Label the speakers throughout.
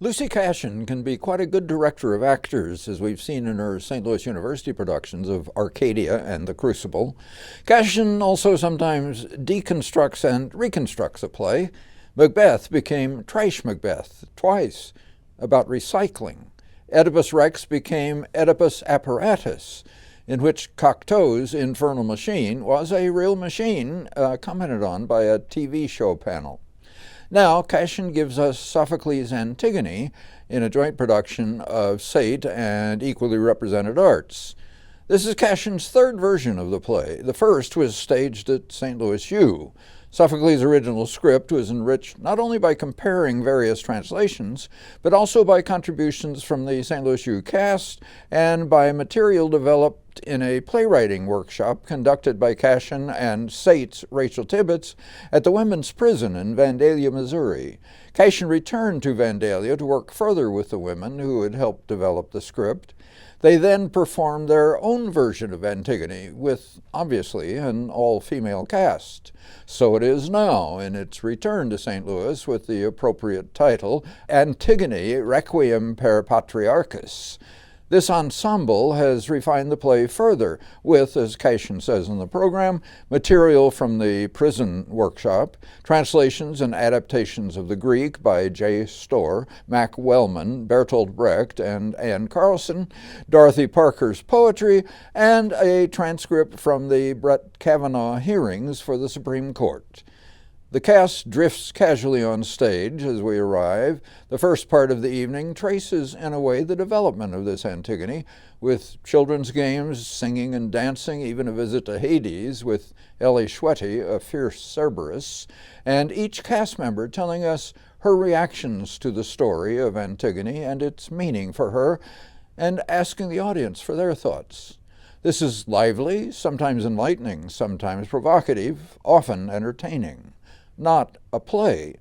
Speaker 1: Lucy Cashin can be quite a good director of actors, as we've seen in her St. Louis University productions of Arcadia and The Crucible. Cashin also sometimes deconstructs and reconstructs a play. Macbeth became Trash Macbeth twice, about recycling. Oedipus Rex became Oedipus Apparatus, in which Cocteau's infernal machine was a real machine commented on by a TV show panel. Now, Cashin gives us Sophocles' Antigone in a joint production of SATE and Equally Represented Arts. This is Cashin's third version of the play. The first was staged at St. Louis U. Sophocles' original script was enriched not only by comparing various translations, but also by contributions from the St. Louis U cast and by material developed in a playwriting workshop conducted by Cashin and SATE's Rachel Tibbetts at the Women's Prison in Vandalia, Missouri. Cashin returned to Vandalia to work further with the women who had helped develop the script. They then performed their own version of Antigone with, obviously, an all-female cast. So it is now in its return to St. Louis with the appropriate title, Antigone Requiem per Patriarchus. This ensemble has refined the play further with, as Cashin says in the program, material from the prison workshop, translations and adaptations of the Greek by J. Storr, Mac Wellman, Bertolt Brecht, and Anne Carlson, Dorothy Parker's poetry, and a transcript from the Brett Kavanaugh hearings for the Supreme Court. The cast drifts casually on stage as we arrive. The first part of the evening traces, in a way, the development of this Antigone, with children's games, singing and dancing, even a visit to Hades with Ellie Schwetty, a fierce Cerberus, and each cast member telling us her reactions to the story of Antigone and its meaning for her, and asking the audience for their thoughts. This is lively, sometimes enlightening, sometimes provocative, often entertaining. Not a play.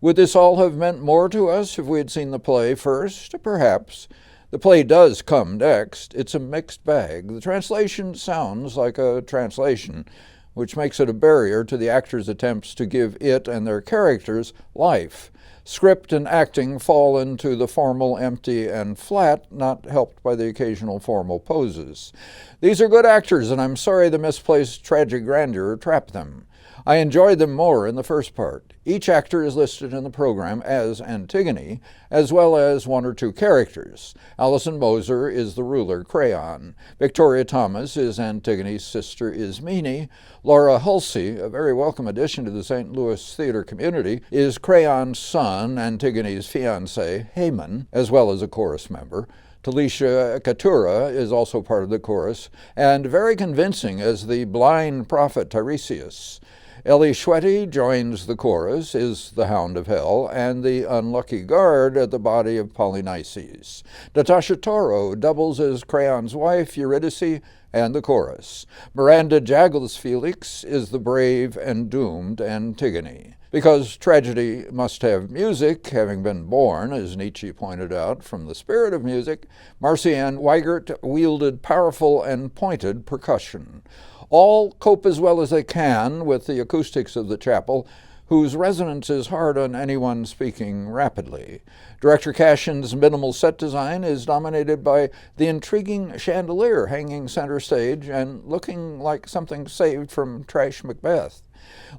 Speaker 1: Would this all have meant more to us if we had seen the play first? Perhaps. The play does come next. It's a mixed bag. The translation sounds like a translation, which makes it a barrier to the actors' attempts to give it and their characters life. Script and acting fall into the formal, empty, and flat, not helped by the occasional formal poses. These are good actors, and I'm sorry the misplaced tragic grandeur trapped them. I enjoyed them more in the first part. Each actor is listed in the program as Antigone, as well as one or two characters. Allison Moser is the ruler, Crayon. Victoria Thomas is Antigone's sister, Ismene. Laura Hulsey, a very welcome addition to the St. Louis theater community, is Crayon's son, Antigone's fiancé, Haman, as well as a chorus member. Talisha Katura is also part of the chorus, and very convincing as the blind prophet Tiresias. Ellie Schwetty joins the chorus, is the Hound of Hell, and the unlucky guard at the body of Polynices. Natasha Toro doubles as Crayon's wife, Eurydice, and the chorus. Miranda Jaggles Felix is the brave and doomed Antigone. Because tragedy must have music, having been born, as Nietzsche pointed out, from the spirit of music, Marcy Ann Weigert wielded powerful and pointed percussion. All cope as well as they can with the acoustics of the chapel, whose resonance is hard on anyone speaking rapidly. Director Cashin's minimal set design is dominated by the intriguing chandelier hanging center stage and looking like something saved from Trash Macbeth.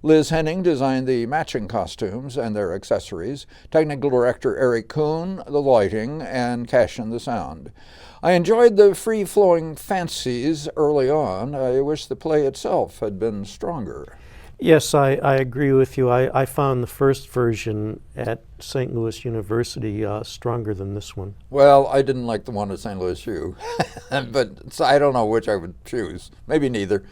Speaker 1: Liz Henning designed the matching costumes and their accessories, technical director Eric Kuhn the lighting, and Cashin the sound. I enjoyed the free-flowing fancies early on. I wish the play itself had been stronger.
Speaker 2: Yes, I agree with you. I found the first version at St. Louis University stronger than this one.
Speaker 1: Well, I didn't like the one at St. Louis U, but I don't know which I would choose. Maybe neither.